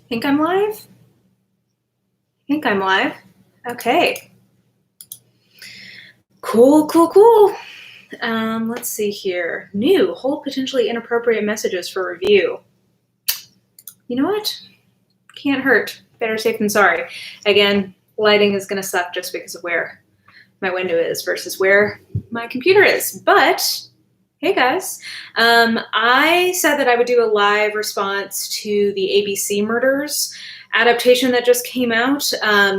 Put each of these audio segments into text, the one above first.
Think I'm live? I think I'm live. Okay. Cool. Let's see here. New, hold potentially inappropriate messages for review. You know what? Can't hurt. Better safe than sorry. Again, lighting is going to suck just because of where my window is versus where my computer is. But hey guys, I said that I would do a live response to the ABC Murders adaptation that just came out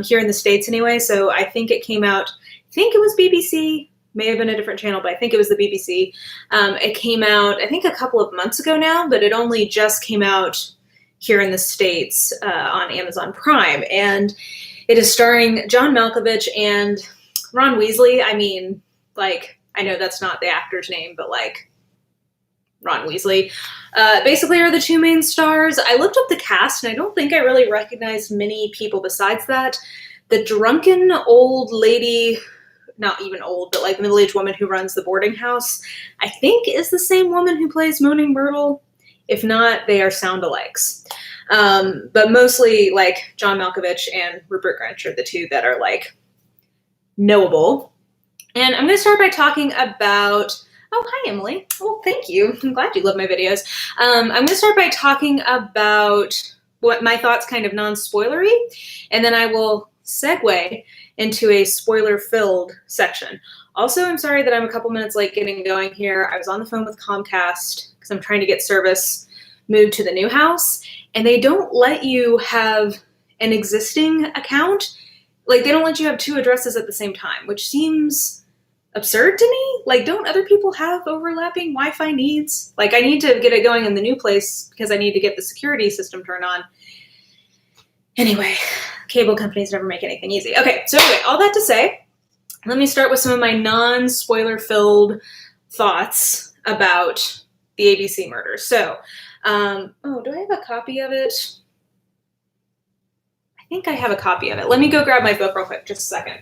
here in the States anyway. So I think it came out, I think it was BBC, may have been a different channel, but I think it was the BBC. It came out, I think a couple of months ago now, but it only just came out here in the States on Amazon Prime. And it is starring John Malkovich and Ron Weasley. I mean, like, I know that's not the actor's name, but like Ron Weasley, basically are the two main stars. I looked up the cast and I don't think I really recognized many people besides that. The drunken old lady, not even old, but like middle-aged woman who runs the boarding house, I think is the same woman who plays Moaning Myrtle. If not, they are sound-alikes. But mostly like John Malkovich and Rupert Grint are the two that are like knowable. And I'm going to start by talking about, oh, hi, Emily. Well, thank you. I'm glad you love my videos. I'm going to start by talking about what my thoughts kind of non-spoilery, and then I will segue into a spoiler-filled section. Also, I'm sorry that I'm a couple minutes late getting going here. I was on the phone with Comcast because I'm trying to get service moved to the new house, and they don't let you have an existing account. Like, they don't let you have two addresses at the same time, which seems absurd to me. Like, don't other people have overlapping Wi-Fi needs? Like, I need to get it going in the new place because I need to get the security system turned on. Anyway, cable companies never make anything easy. Okay, so anyway, all that to say, let me start with some of my non-spoiler-filled thoughts about the ABC Murders. So, oh, do I have a copy of it? I think I have a copy of it. Let me go grab my book real quick, just a second.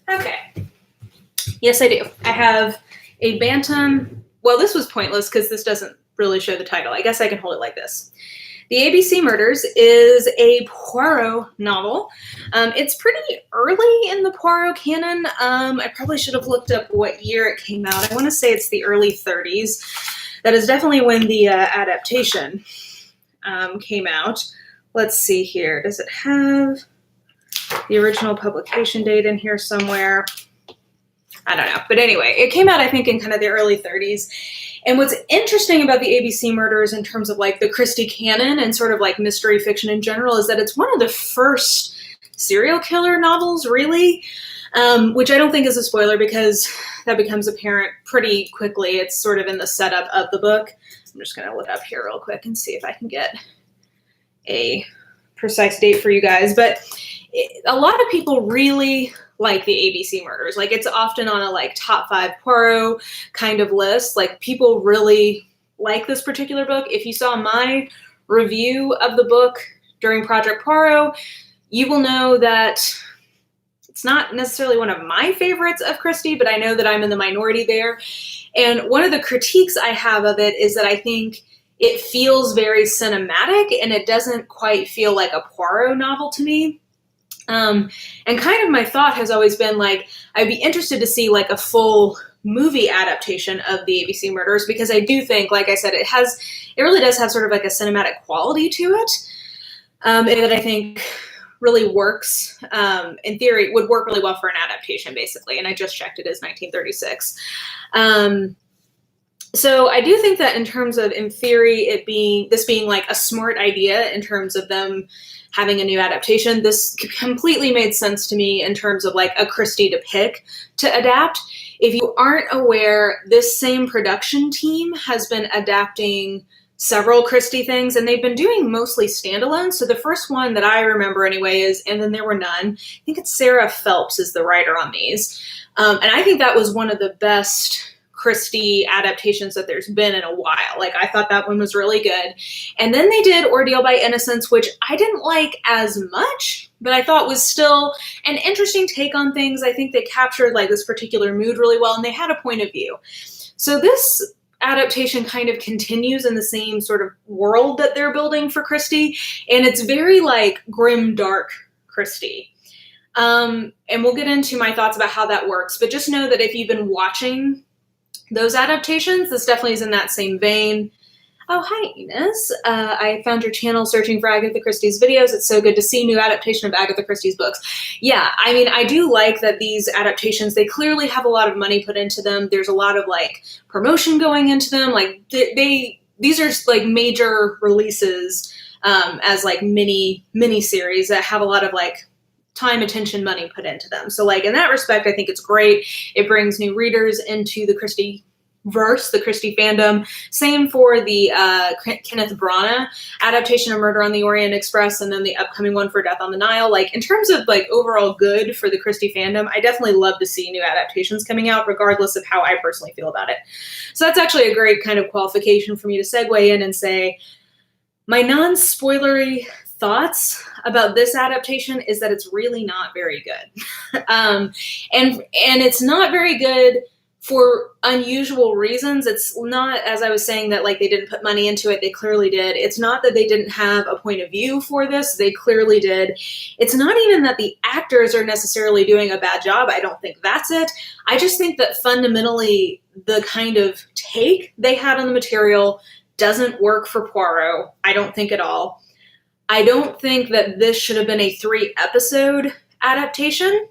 Okay. Yes, I do. I have a Bantam. Well, this was pointless because this doesn't really show the title. I guess I can hold it like this. The ABC Murders is a Poirot novel. It's pretty early in the Poirot canon. I probably should have looked up what year it came out. I want to say it's the early 30s. That is definitely when the adaptation came out. Let's see here. Does it have the original publication date in here somewhere? I don't know. But anyway, it came out, I think, in kind of the early 30s. And what's interesting about the ABC Murders in terms of like the Christie canon and sort of like mystery fiction in general is that it's one of the first serial killer novels, really, which I don't think is a spoiler because that becomes apparent pretty quickly. It's sort of in the setup of the book. I'm just going to look up here real quick and see if I can get a precise date for you guys. But a lot of people really like the ABC Murders. Like, it's often on a like top 5 Poirot kind of list. Like, people really like this particular book. If you saw my review of the book during Project Poirot, you will know that it's not necessarily one of my favorites of Christie, but I know that I'm in the minority there. And one of the critiques I have of it is that I think it feels very cinematic and it doesn't quite feel like a Poirot novel to me. And kind of my thought has always been like, I'd be interested to see like a full movie adaptation of the ABC Murders, because I do think, like I said, it really does have sort of like a cinematic quality to it, and that I think really works, in theory, would work really well for an adaptation, basically. And I just checked, it is 1936. So I do think that in terms of, in theory, this being like a smart idea in terms of them having a new adaptation, this completely made sense to me in terms of like a Christie to pick to adapt. If you aren't aware, this same production team has been adapting several Christie things, and they've been doing mostly standalone. So the first one that I remember anyway is And Then There Were None. I think it's Sarah Phelps is the writer on these. And I think that was one of the best Christie adaptations that there's been in a while. Like, I thought that one was really good. And then they did Ordeal by Innocence, which I didn't like as much, but I thought was still an interesting take on things. I think they captured like this particular mood really well, and they had a point of view. So this adaptation kind of continues in the same sort of world that they're building for Christie, and it's very like grim, dark Christie. And we'll get into my thoughts about how that works, but just know that if you've been watching those adaptations, this definitely is in that same vein. Oh, hi, Enos. I found your channel searching for Agatha Christie's videos. It's so good to see new adaptation of Agatha Christie's books. Yeah, I mean, I do like that these adaptations, they clearly have a lot of money put into them. There's a lot of like promotion going into them. Like these are like major releases as like mini series that have a lot of like time, attention, money put into them. So like in that respect, I think it's great. It brings new readers into the Christie verse, the Christie fandom. Same for the Kenneth Branagh adaptation of Murder on the Orient Express, and then the upcoming one for Death on the Nile. Like in terms of like overall good for the Christie fandom, I definitely love to see new adaptations coming out, regardless of how I personally feel about it. So that's actually a great kind of qualification for me to segue in and say my non-spoilery thoughts about this adaptation is that it's really not very good. And it's not very good for unusual reasons. It's not, as I was saying, that like they didn't put money into it. They clearly did. It's not that they didn't have a point of view for this. They clearly did. It's not even that the actors are necessarily doing a bad job. I don't think that's it. I just think that fundamentally the kind of take they had on the material doesn't work for Poirot. I don't think at all. I don't think that this should have been a 3-episode adaptation.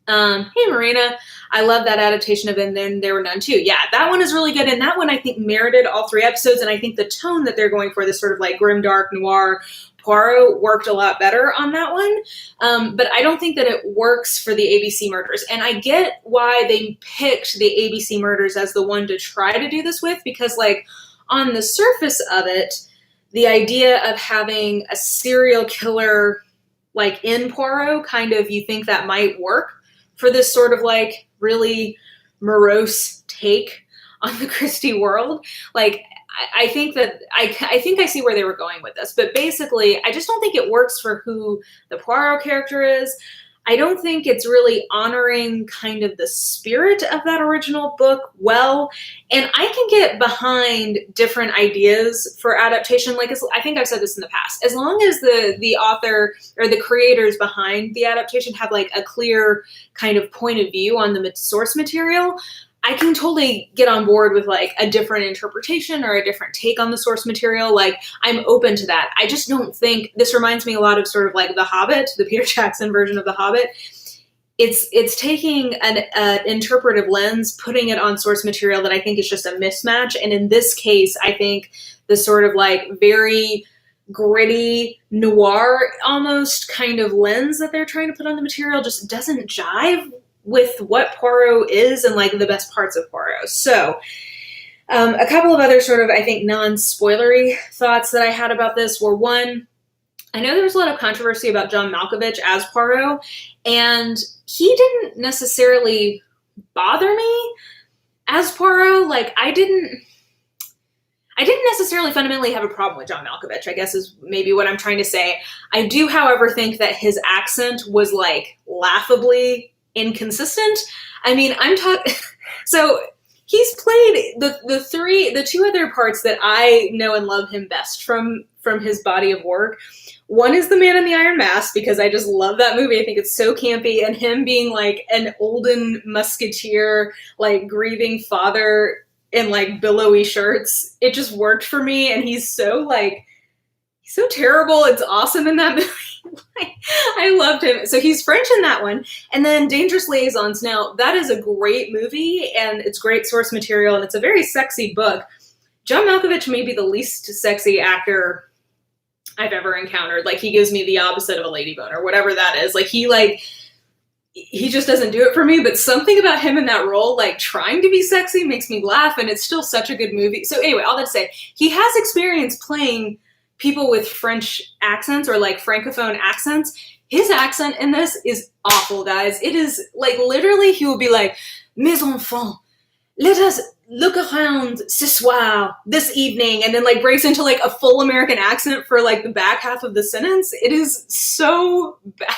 Hey, Marina. I love that adaptation of And Then There Were None Too. Yeah, that one is really good. And that one, I think, merited all 3 episodes. And I think the tone that they're going for, this sort of like grim, dark, noir Poirot, worked a lot better on that one. But I don't think that it works for the ABC Murders. And I get why they picked the ABC Murders as the one to try to do this with, because like on the surface of it, the idea of having a serial killer like in Poirot, kind of, you think that might work for this sort of like really morose take on the Christie world. Like, I think that I think I see where they were going with this, but basically I just don't think it works for who the Poirot character is. I don't think it's really honoring kind of the spirit of that original book well. And I can get behind different ideas for adaptation. Like, I think I've said this in the past, as long as the author or the creators behind the adaptation have like a clear kind of point of view on the source material, I can totally get on board with like a different interpretation or a different take on the source material. Like, I'm open to that. I just don't think, this reminds me a lot of sort of like The Hobbit, the Peter Jackson version of The Hobbit. It's taking an interpretive lens, putting it on source material that I think is just a mismatch. And in this case, I think the sort of like very gritty noir almost kind of lens that they're trying to put on the material just doesn't jive with what Poirot is and like the best parts of Poirot. So a couple of other sort of, I think, non-spoilery thoughts that I had about this were, one, I know there was a lot of controversy about John Malkovich as Poirot, and he didn't necessarily bother me as Poirot. Like, I didn't necessarily fundamentally have a problem with John Malkovich, I guess is maybe what I'm trying to say. I do, however, think that his accent was like laughably inconsistent. I mean, I'm talking, so he's played the 2 other parts that I know and love him best from his body of work. One is The Man in the Iron Mask, because I just love that movie. I think it's so campy, and him being like an olden musketeer, like grieving father in like billowy shirts. It just worked for me, and he's so terrible. It's awesome in that movie. I loved him. So he's French in that one. And then Dangerous Liaisons. Now, that is a great movie, and it's great source material, and it's a very sexy book. John Malkovich may be the least sexy actor I've ever encountered. Like, he gives me the opposite of a lady bone, or whatever that is. Like, he just doesn't do it for me, but something about him in that role, like trying to be sexy, makes me laugh, and it's still such a good movie. So anyway, all that to say, he has experience playing people with French accents or like Francophone accents. His accent in this is awful, guys. It is like, literally, he will be like, "Mes enfants, let us look around ce soir, this evening, and then like breaks into like a full American accent for like the back half of the sentence. It is so bad.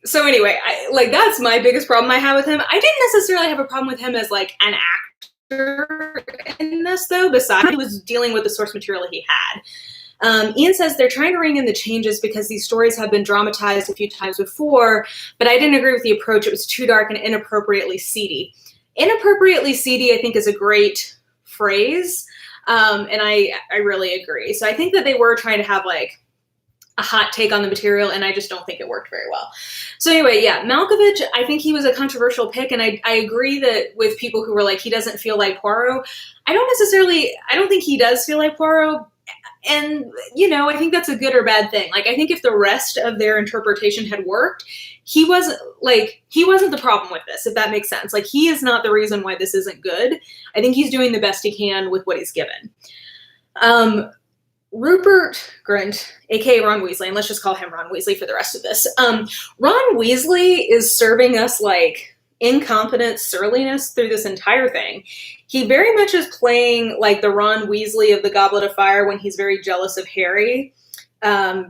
So anyway, that's my biggest problem I have with him. I didn't necessarily have a problem with him as like an actor in this, though, besides he was dealing with the source material he had. Ian says they're trying to ring in the changes because these stories have been dramatized a few times before, but I didn't agree with the approach. It was too dark and inappropriately seedy. Inappropriately seedy, I think, is a great phrase, and I really agree. So I think that they were trying to have like a hot take on the material, and I just don't think it worked very well. So anyway, yeah, Malkovich, I think he was a controversial pick, and I agree that with people who were like, he doesn't feel like Poirot. I don't think he does feel like Poirot. And, I think that's a good or bad thing. Like, I think if the rest of their interpretation had worked, he wasn't the problem with this, if that makes sense. Like, he is not the reason why this isn't good. I think he's doing the best he can with what he's given. Rupert Grint, aka Ron Weasley, and let's just call him Ron Weasley for the rest of this. Ron Weasley is serving us like incompetent surliness through this entire thing. He very much is playing like the Ron Weasley of the Goblet of Fire when he's very jealous of Harry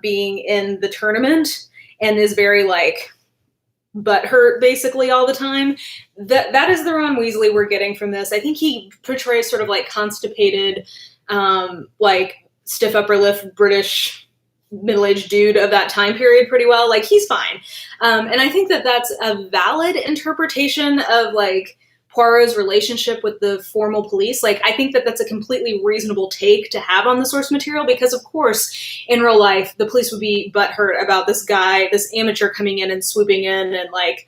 being in the tournament and is very like butthurt basically all the time. That is the Ron Weasley we're getting from this. I think he portrays sort of like constipated, like stiff upper lip British middle-aged dude of that time period pretty well. Like, he's fine. And I think that that's a valid interpretation of like Poirot's relationship with the formal police. Like, I think that that's a completely reasonable take to have on the source material because, of course, in real life, the police would be butthurt about this guy, this amateur coming in and swooping in and like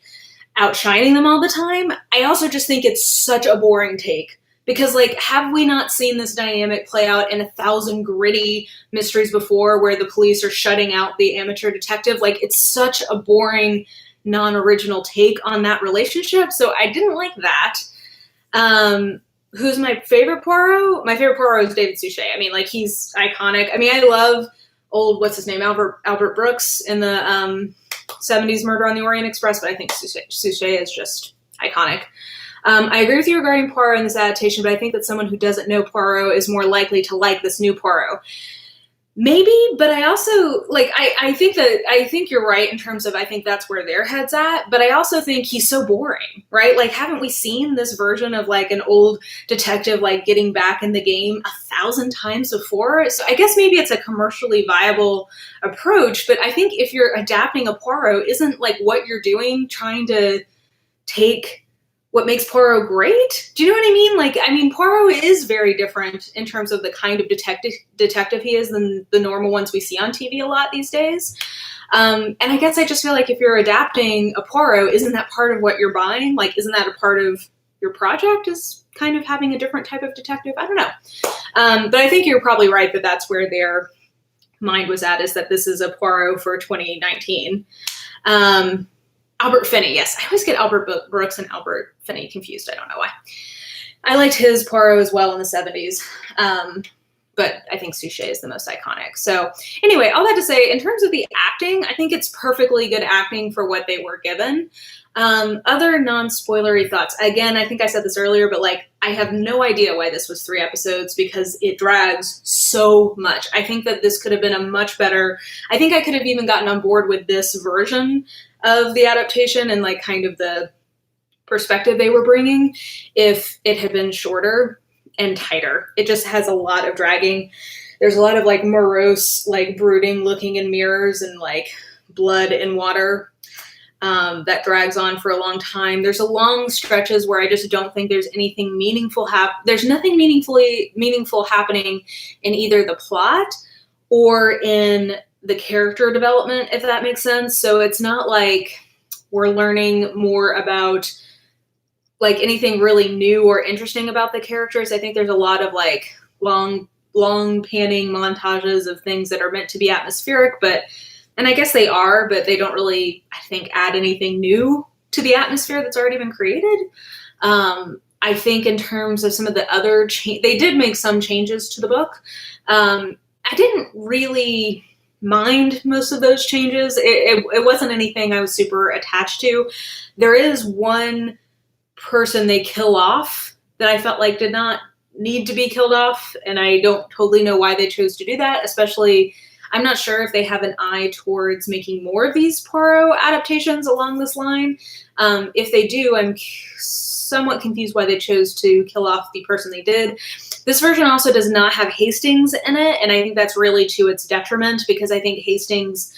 outshining them all the time. I also just think it's such a boring take. Because, like, have we not seen this dynamic play out in 1,000 gritty mysteries before where the police are shutting out the amateur detective? Like, it's such a boring, non-original take on that relationship. So I didn't like that. Who's my favorite Poirot? My favorite Poirot is David Suchet. I mean, like, he's iconic. I mean, I love old, what's his name, Albert Brooks in the 70s Murder on the Orient Express, but I think Suchet is just iconic. I agree with you regarding Poirot in this adaptation, but I think that someone who doesn't know Poirot is more likely to like this new Poirot. Maybe, but I also, like, I think you're right in terms of I think that's where their head's at, but I also think he's so boring, right? Like, haven't we seen this version of, like, an old detective, like, getting back in the game 1,000 times before? So I guess maybe it's a commercially viable approach, but I think if you're adapting a Poirot, isn't, like, what you're doing trying to take what makes Poirot great? Do you know what I mean? Like, I mean, Poirot is very different in terms of the kind of detective he is than the normal ones we see on TV a lot these days. And I guess I just feel like if you're adapting a Poirot, isn't that part of what you're buying? Like, isn't that a part of your project, is kind of having a different type of detective? I don't know. But I think you're probably right that that's where their mind was at, is that this is a Poirot for 2019. Albert Finney, yes. I always get Albert Brooks and Albert Finney confused. I don't know why. I liked his Poirot as well in the 70s, but I think Suchet is the most iconic. So anyway, all that to say, in terms of the acting, I think it's perfectly good acting for what they were given. Other non-spoilery thoughts. Again, I think I said this earlier, but like, I have no idea why this was 3 episodes because it drags so much. I think that this could have been a much better, I think I could have even gotten on board with this version of the adaptation and like kind of the perspective they were bringing if it had been shorter and tighter. It just has a lot of dragging. There's a lot of like morose, like brooding, looking in mirrors and like blood and water that drags on for a long time. There's a long stretches where I just don't think there's anything meaningful. There's nothing meaningful happening in either the plot or in the character development, if that makes sense. So it's not like we're learning more about like anything really new or interesting about the characters. I think there's a lot of like long panning montages of things that are meant to be atmospheric, and I guess they are, but they don't really, I think, add anything new to the atmosphere that's already been created. I think in terms of some of the other, they did make some changes to the book. I didn't really mind most of those changes. It wasn't anything I was super attached to. There is one person they kill off that I felt like did not need to be killed off, and I don't totally know why they chose to do that, especially I'm not sure if they have an eye towards making more of these Poirot adaptations along this line. If they do, I'm somewhat confused why they chose to kill off the person they did. This version also does not have Hastings in it, and I think that's really to its detriment, because I think Hastings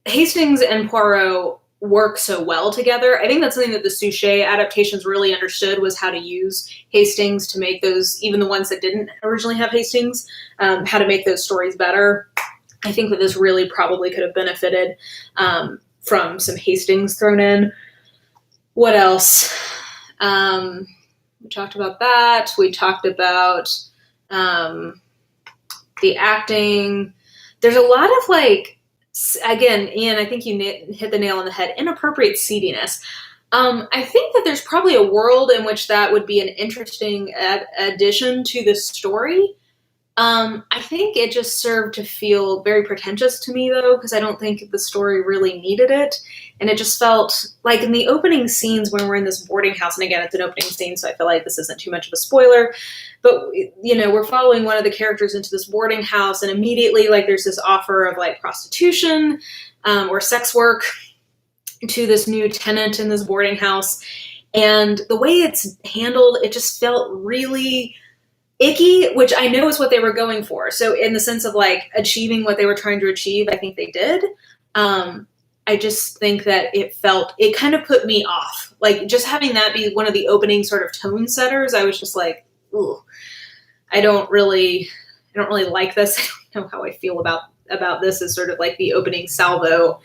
and Poirot work so well together. I think that's something that the Suchet adaptations really understood, was how to use Hastings to make those, even the ones that didn't originally have Hastings, how to make those stories better. I think that this really probably could have benefited from some Hastings thrown in. What else? We talked about that. We talked about the acting. There's a lot of, like, again, Ian, I think you hit the nail on the head, inappropriate seediness. I think that there's probably a world in which that would be an interesting addition to the story. I think it just served to feel very pretentious to me, though, because I don't think the story really needed it. And it just felt like in the opening scenes when we're in this boarding house, and again, it's an opening scene, so I feel like this isn't too much of a spoiler, but, you know, we're following one of the characters into this boarding house, and immediately, like, there's this offer of, like, prostitution or sex work to this new tenant in this boarding house. And the way it's handled, it just felt really icky, which I know is what they were going for. So in the sense of, like, achieving what they were trying to achieve, I think they did. I just think that it kind of put me off. Like, just having that be one of the opening sort of tone setters, I was just like, ooh, I don't really like this. I don't know how I feel about this as sort of like the opening salvo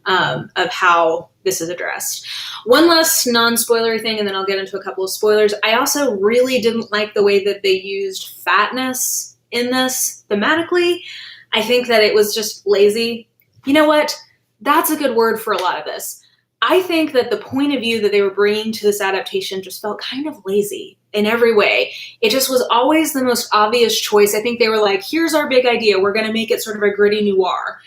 of how this is addressed. One last non-spoilery thing, and then I'll get into a couple of spoilers. I also really didn't like the way that they used fatness in this thematically. I think that it was just lazy. You know what? That's a good word for a lot of this. I think that the point of view that they were bringing to this adaptation just felt kind of lazy in every way. It just was always the most obvious choice. I think they were like, here's our big idea. We're going to make it sort of a gritty noir.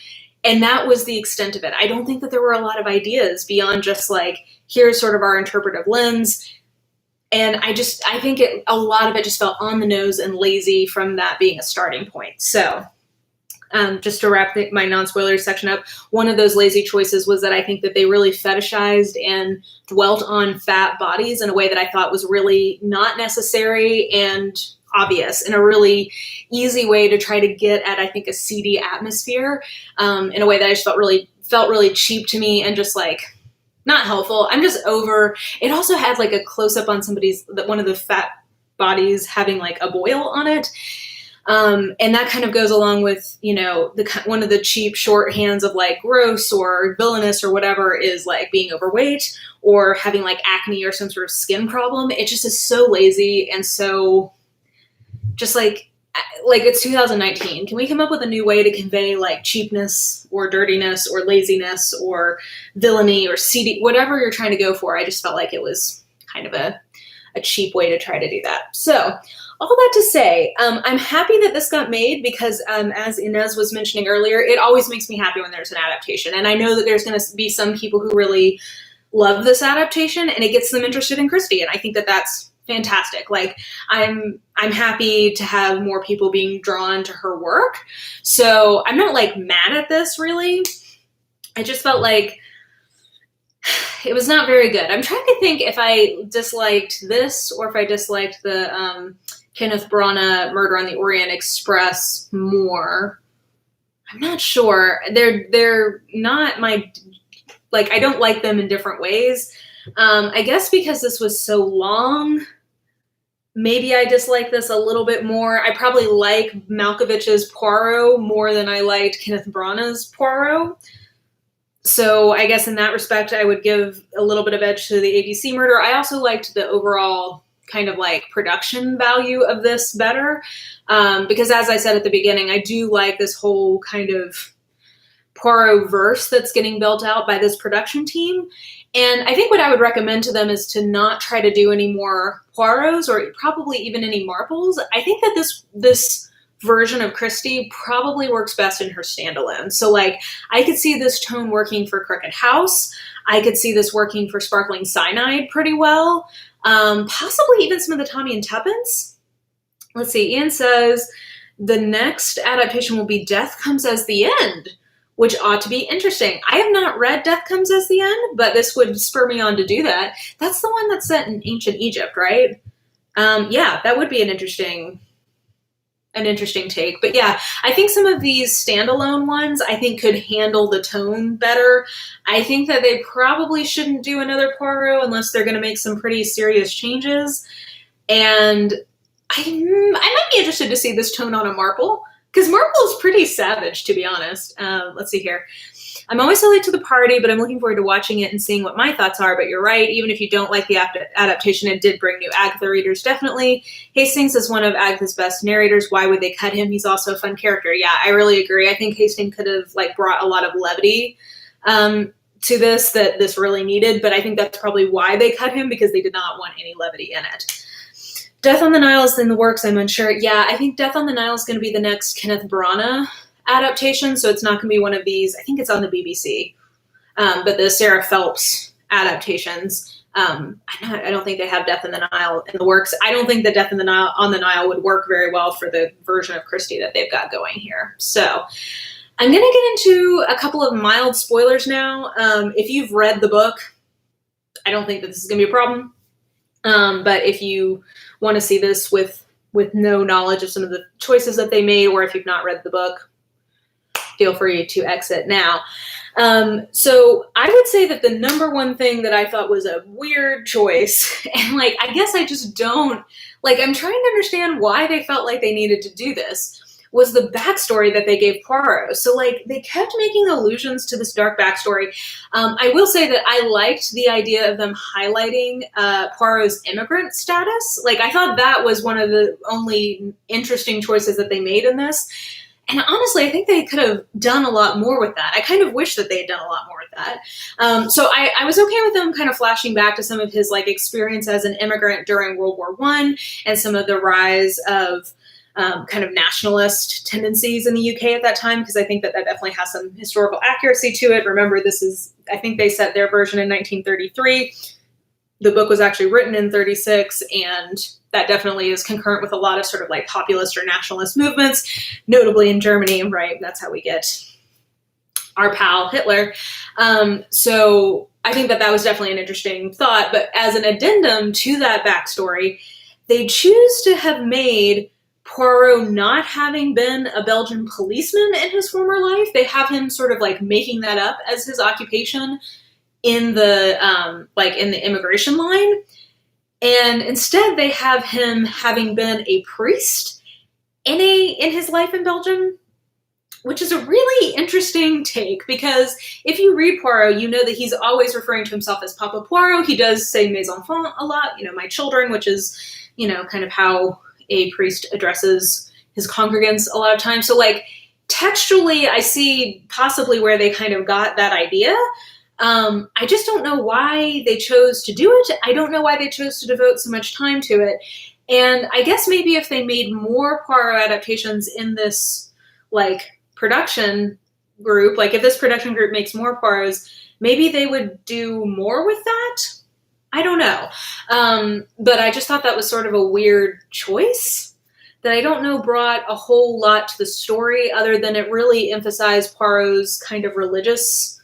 And that was the extent of it. I don't think that there were a lot of ideas beyond just like, here's sort of our interpretive lens. And I think a lot of it just felt on the nose and lazy from that being a starting point. So just to wrap my non-spoiler section up, one of those lazy choices was that I think that they really fetishized and dwelt on fat bodies in a way that I thought was really not necessary and obvious, in a really easy way to try to get at, I think, a seedy atmosphere in a way that I just felt really cheap to me and just like not helpful. I'm just over. It also had like a close-up on one of the fat bodies having like a boil on it. And that kind of goes along with, you know, one of the cheap shorthands of like gross or villainous or whatever is like being overweight or having like acne or some sort of skin problem. It just is so lazy and so just like it's 2019. Can we come up with a new way to convey like cheapness or dirtiness or laziness or villainy or seedy, whatever you're trying to go for? I just felt like it was kind of a cheap way to try to do that. So all that to say, I'm happy that this got made because as Inez was mentioning earlier, it always makes me happy when there's an adaptation. And I know that there's going to be some people who really love this adaptation and it gets them interested in Christie. And I think that that's fantastic. Like I'm happy to have more people being drawn to her work. So I'm not like mad at this really. I just felt like it was not very good. I'm trying to think if I disliked this or if I disliked the Kenneth Branagh Murder on the Orient Express more. I'm not sure. They're not my, like, I don't like them in different ways. I guess because this was so long, maybe I dislike this a little bit more. I probably like Malkovich's Poirot more than I liked Kenneth Branagh's Poirot. So I guess in that respect, I would give a little bit of edge to the ABC Murder. I also liked the overall kind of like production value of this better. Because as I said at the beginning, I do like this whole kind of Poirot verse that's getting built out by this production team. And I think what I would recommend to them is to not try to do any more Poirots or probably even any Marples. I think that this version of Christie probably works best in her standalone. So like I could see this tone working for Crooked House. I could see this working for Sparkling Cyanide pretty well. Possibly even some of the Tommy and Tuppence. Let's see, Ian says the next adaptation will be Death Comes as the End, which ought to be interesting. I have not read Death Comes as the End, but this would spur me on to do that. That's the one that's set in ancient Egypt, right? Yeah, that would be an interesting take. But yeah, I think some of these standalone ones I think could handle the tone better. I think that they probably shouldn't do another Poirot unless they're going to make some pretty serious changes. And I might be interested to see this tone on a Marple, because Marple is pretty savage, to be honest. Let's see here. I'm always so late to the party, but I'm looking forward to watching it and seeing what my thoughts are. But you're right, even if you don't like the adaptation, it did bring new Agatha readers, definitely. Hastings is one of Agatha's best narrators. Why would they cut him? He's also a fun character. Yeah, I really agree. I think Hastings could have brought a lot of levity to this that this really needed, but I think that's probably why they cut him, because they did not want any levity in it. Death on the Nile is in the works, I'm unsure. Yeah, I think Death on the Nile is going to be the next Kenneth Branagh adaptation, so it's not going to be one of these. I think it's on the BBC, but the Sarah Phelps adaptations, I don't think they have Death in the Nile in the works. I don't think that Death on the Nile would work very well for the version of Christie that they've got going here. So I'm going to get into a couple of mild spoilers now. If you've read the book, I don't think that this is going to be a problem. But if you want to see this with no knowledge of some of the choices that they made, or if you've not read the book, feel free to exit now. So I would say that the number one thing that I thought was a weird choice, and I guess I just don't, I'm trying to understand why they felt like they needed to do this, was the backstory that they gave Poirot. So they kept making allusions to this dark backstory. I will say that I liked the idea of them highlighting Poirot's immigrant status. I thought that was one of the only interesting choices that they made in this. And honestly, I think they could have done a lot more with that. I kind of wish that they had done a lot more with that. So I was okay with them kind of flashing back to some of his experience as an immigrant during World War I and some of the rise of kind of nationalist tendencies in the UK at that time, because I think that definitely has some historical accuracy to it. Remember, I think they set their version in 1933. The book was actually written in 36, and that definitely is concurrent with a lot of sort of populist or nationalist movements, notably in Germany, right? That's how we get our pal Hitler. So I think that was definitely an interesting thought. But as an addendum to that backstory, they choose to have made Poirot not having been a Belgian policeman in his former life. They have him sort of making that up as his occupation in the in the immigration line. And instead they have him having been a priest in his life in Belgium, which is a really interesting take, because if you read Poirot, you know that he's always referring to himself as Papa Poirot. He does say mes enfants a lot, my children, which is, kind of how a priest addresses his congregants a lot of times. So textually, I see possibly where they kind of got that idea. I just don't know why they chose to do it. I don't know why they chose to devote so much time to it. And I guess maybe if they made more Poirot adaptations in this production group, if this production group makes more Poirots, maybe they would do more with that. I don't know. But I just thought that was sort of a weird choice that I don't know brought a whole lot to the story, other than it really emphasized Poirot's kind of religiousness,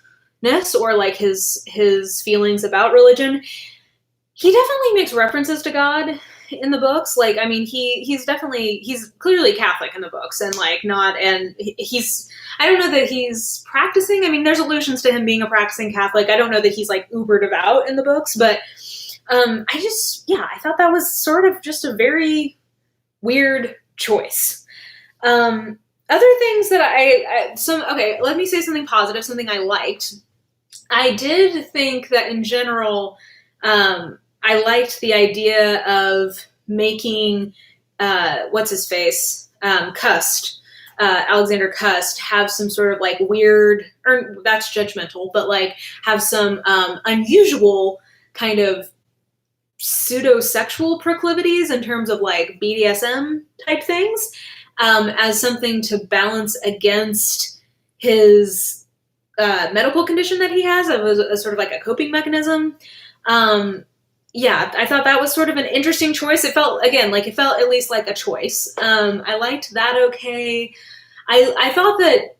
or his feelings about religion. He definitely makes references to God in the books. He's clearly Catholic in the books, and I don't know that he's practicing. There's allusions to him being a practicing Catholic. I don't know that he's uber devout in the books, but I thought that was sort of just a very weird choice. Other things that let me say something positive, something I liked. I did think that in general, I liked the idea of making, what's his face, Cust, Alexander Cust, have some sort of weird, or that's judgmental, but have some unusual kind of pseudo-sexual proclivities in terms of BDSM type things, as something to balance against his medical condition that he has, as sort of a coping mechanism. yeah, I thought that was sort of an interesting choice. It felt, again, like it felt at least like a choice. I liked that okay. I thought that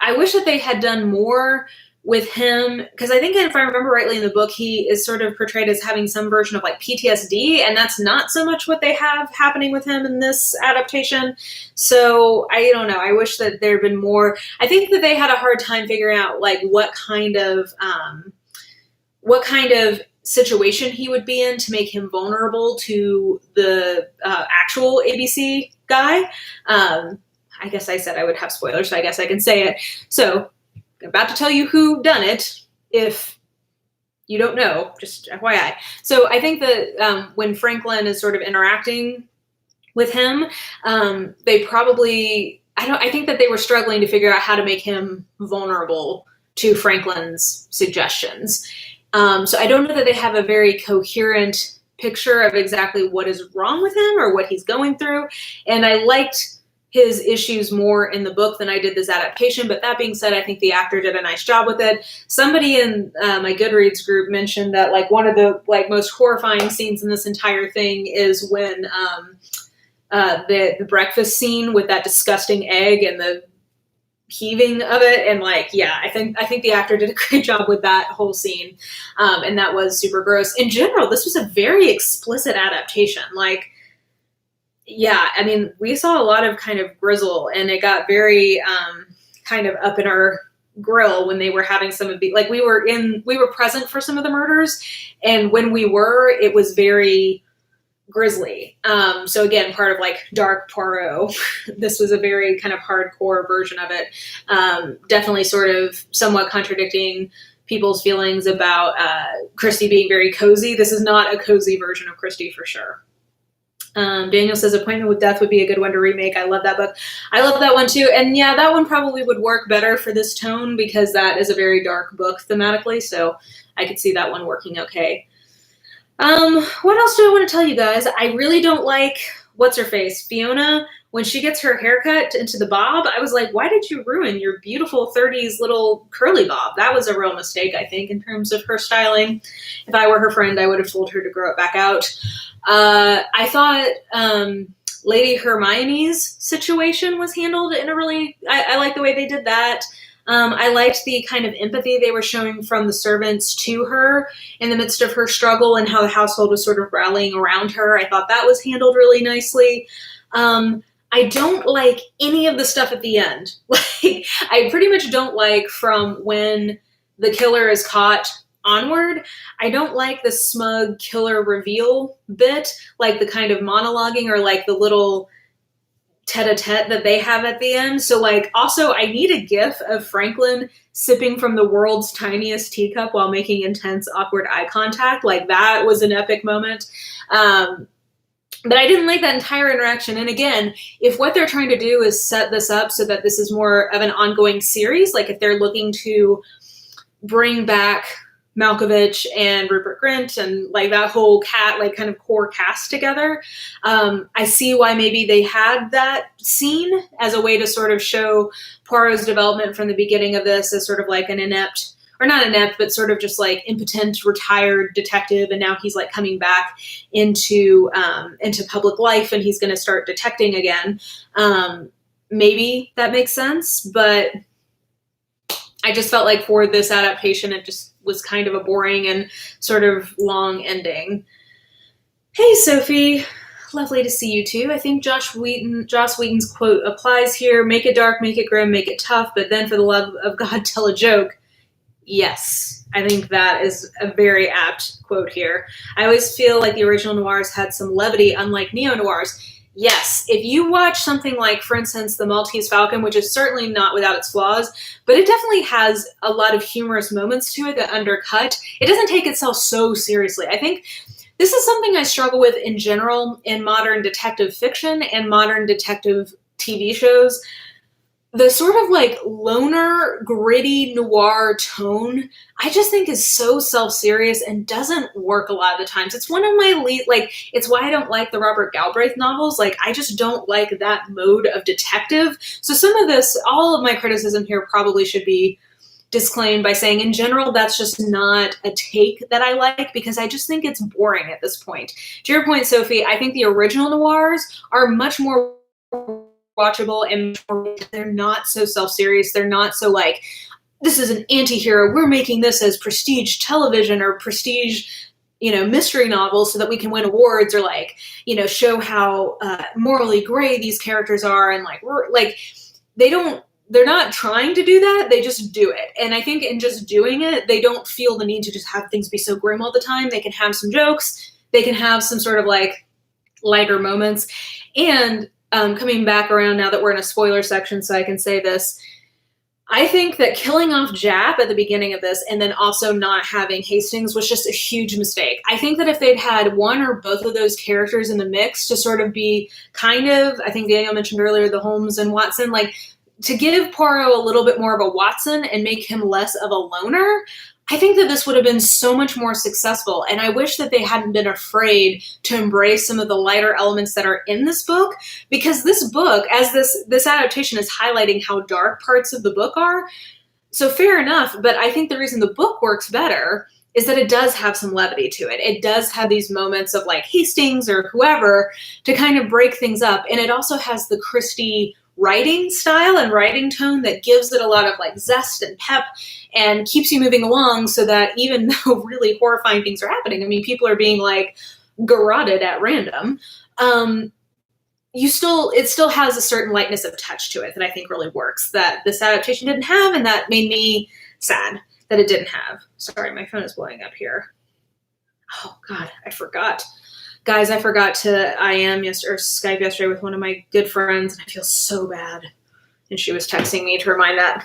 I wish that they had done more with him, because I think if I remember rightly in the book, he is sort of portrayed as having some version of like PTSD, and that's not so much what they have happening with him in this adaptation. So I don't know. I wish that there had been more. I think that they had a hard time figuring out like what kind of situation he would be in to make him vulnerable to the actual ABC guy. I guess I said I would have spoilers, so I guess I can say it. So I'm about to tell you who done it, if you don't know, just FYI. So I think that when Franklin is sort of interacting with him, they probably, I think that they were struggling to figure out how to make him vulnerable to Franklin's suggestions. So I don't know that they have a very coherent picture of exactly what is wrong with him or what he's going through. And I liked his issues more in the book than I did this adaptation. But that being said, I think the actor did a nice job with it. Somebody in my Goodreads group mentioned that like one of the like most horrifying scenes in this entire thing is when the breakfast scene with that disgusting egg and the heaving of it. And like, yeah, I think the actor did a great job with that whole scene. And that was super gross. In general, this was a very explicit adaptation. Like, yeah, I mean, we saw a lot of kind of grizzle, and it got very kind of up in our grill when they were having some of the, like we were present for some of the murders. And when we were, it was very grisly. So again, part of like dark Poirot, this was a very kind of hardcore version of it. Definitely sort of somewhat contradicting people's feelings about Christie being very cozy. This is not a cozy version of Christie for sure. Daniel says Appointment with Death would be a good one to remake. I love that book. I love that one too. And yeah, that one probably would work better for this tone because that is a very dark book thematically. So I could see that one working okay. What else do I want to tell you guys? I really don't like what's-her-face, Fiona. When she gets her haircut into the bob, I was like, why did you ruin your beautiful 30s little curly bob? That was a real mistake, I think, in terms of her styling. If I were her friend, I would have told her to grow it back out. I thought Lady Hermione's situation was handled in a really... I like the way they did that. I liked the kind of empathy they were showing from the servants to her in the midst of her struggle and how the household was sort of rallying around her. I thought that was handled really nicely. I don't like any of the stuff at the end. Like, I pretty much don't like from when the killer is caught onward. I don't like the smug killer reveal bit, like the kind of monologuing or like the little tete-a-tete that they have at the end. So like, also I need a gif of Franklin sipping from the world's tiniest teacup while making intense awkward eye contact. Like that was an epic moment. But I didn't like that entire interaction. And again, if what they're trying to do is set this up so that this is more of an ongoing series, like if they're looking to bring back Malkovich and Rupert Grint and like that whole like kind of core cast together, I see why maybe they had that scene as a way to sort of show Poirot's development from the beginning of this as sort of like an inept, or not inept, but sort of just like impotent, retired detective. And now he's like coming back into public life and he's going to start detecting again. Maybe that makes sense, but I just felt like for this adaptation, it just was kind of a boring and sort of long ending. Hey, Sophie. Lovely to see you too. I think Joss Whedon's quote applies here. Make it dark, make it grim, make it tough, but then for the love of God, tell a joke. Yes, I think that is a very apt quote here. I always feel like the original noirs had some levity, unlike neo-noirs. Yes, if you watch something like, for instance, The Maltese Falcon, which is certainly not without its flaws, but it definitely has a lot of humorous moments to it that undercut. It doesn't take itself so seriously. I think this is something I struggle with in general in modern detective fiction and modern detective TV shows. The sort of like loner, gritty noir tone, I just think is so self-serious and doesn't work a lot of the times. It's one of my it's why I don't like the Robert Galbraith novels. Like, I just don't like that mode of detective. So some of this, all of my criticism here probably should be disclaim by saying, in general, that's just not a take that I like, because I just think it's boring at this point. To your point, Sophie, I think the original noirs are much more watchable, and they're not so self-serious. They're not so like, this is an anti-hero, we're making this as prestige television or prestige, mystery novels so that we can win awards, or like, show how morally gray these characters are. And like, they're not trying to do that. They just do it. And I think in just doing it, they don't feel the need to just have things be so grim all the time. They can have some jokes. They can have some sort of like lighter moments. And coming back around now that we're in a spoiler section, so I can say this, I think that killing off Jap at the beginning of this and then also not having Hastings was just a huge mistake. I think that if they'd had one or both of those characters in the mix to sort of be kind of, I think Daniel mentioned earlier, the Holmes and Watson, like to give Poirot a little bit more of a Watson and make him less of a loner, I think that this would have been so much more successful. And I wish that they hadn't been afraid to embrace some of the lighter elements that are in this book, because this book, as this adaptation is highlighting how dark parts of the book are. So fair enough. But I think the reason the book works better is that it does have some levity to it. It does have these moments of like Hastings or whoever to kind of break things up. And it also has the Christie writing style and writing tone that gives it a lot of like zest and pep and keeps you moving along, so that even though really horrifying things are happening, I mean, people are being like garroted at random, it still has a certain lightness of touch to it that I think really works, that this adaptation didn't have, and that made me sad that it didn't have. Sorry, my phone is blowing up here. Oh God, I forgot. Guys, I forgot to Skype yesterday with one of my good friends, and I feel so bad. And she was texting me to remind that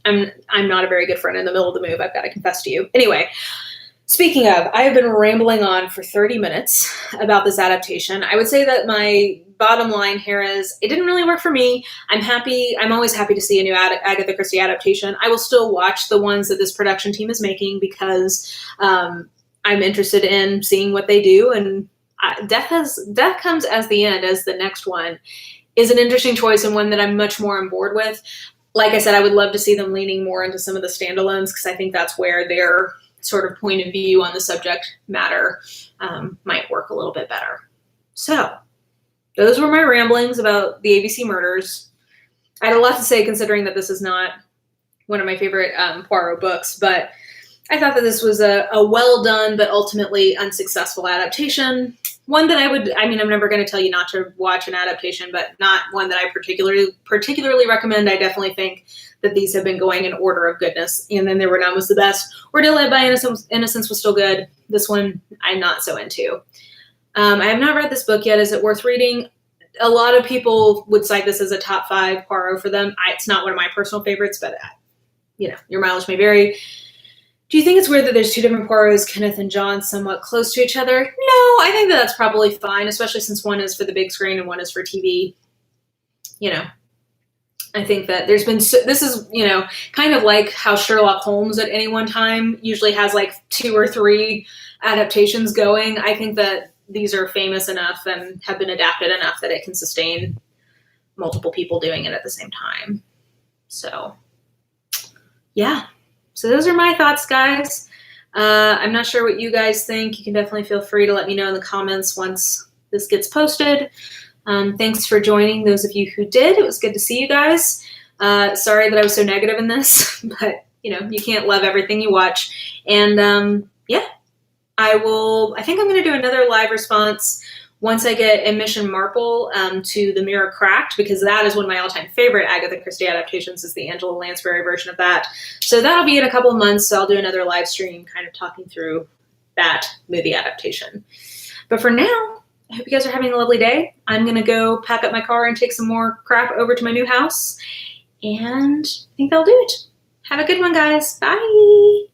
I'm not a very good friend in the middle of the move. I've got to confess to you. Anyway, speaking of, I have been rambling on for 30 minutes about this adaptation. I would say that my bottom line here is it didn't really work for me. I'm always happy to see a new Agatha Christie adaptation. I will still watch the ones that this production team is making, because I'm interested in seeing what they do. And Death Comes as the End, as the next one, is an interesting choice, and one that I'm much more on board with. Like I said, I would love to see them leaning more into some of the standalones, because I think that's where their sort of point of view on the subject matter might work a little bit better. So those were my ramblings about the ABC murders. I had a lot to say, considering that this is not one of my favorite Poirot books, but I thought that this was a well done but ultimately unsuccessful adaptation. One that I'm never going to tell you not to watch an adaptation, but not one that I particularly recommend. I definitely think that these have been going in order of goodness. And Then There Were None was the best. Or Did Live by Innocence was still good. This one I'm not so into. I have not read this book yet. Is it worth reading? A lot of people would cite this as a top 5 Poirot for them. It's not one of my personal favorites, but your mileage may vary. Do you think it's weird that there's 2 different Poirots, Kenneth and John, somewhat close to each other? No, I think that's probably fine, especially since one is for the big screen and one is for TV. I think that this is, kind of like how Sherlock Holmes at any one time usually has like 2 or 3 adaptations going. I think that these are famous enough and have been adapted enough that it can sustain multiple people doing it at the same time. So, yeah. So those are my thoughts, guys. I'm not sure what you guys think. You can definitely feel free to let me know in the comments once this gets posted. Thanks for joining, those of you who did. It was good to see you guys. Sorry that I was so negative in this, but you can't love everything you watch. And I think I'm going to do another live response once I get Admission Marple to The Mirror Cracked, because that is one of my all-time favorite Agatha Christie adaptations, is the Angela Lansbury version of that. So that'll be in a couple of months, so I'll do another live stream kind of talking through that movie adaptation. But for now, I hope you guys are having a lovely day. I'm going to go pack up my car and take some more crap over to my new house, and I think that'll do it. Have a good one, guys. Bye!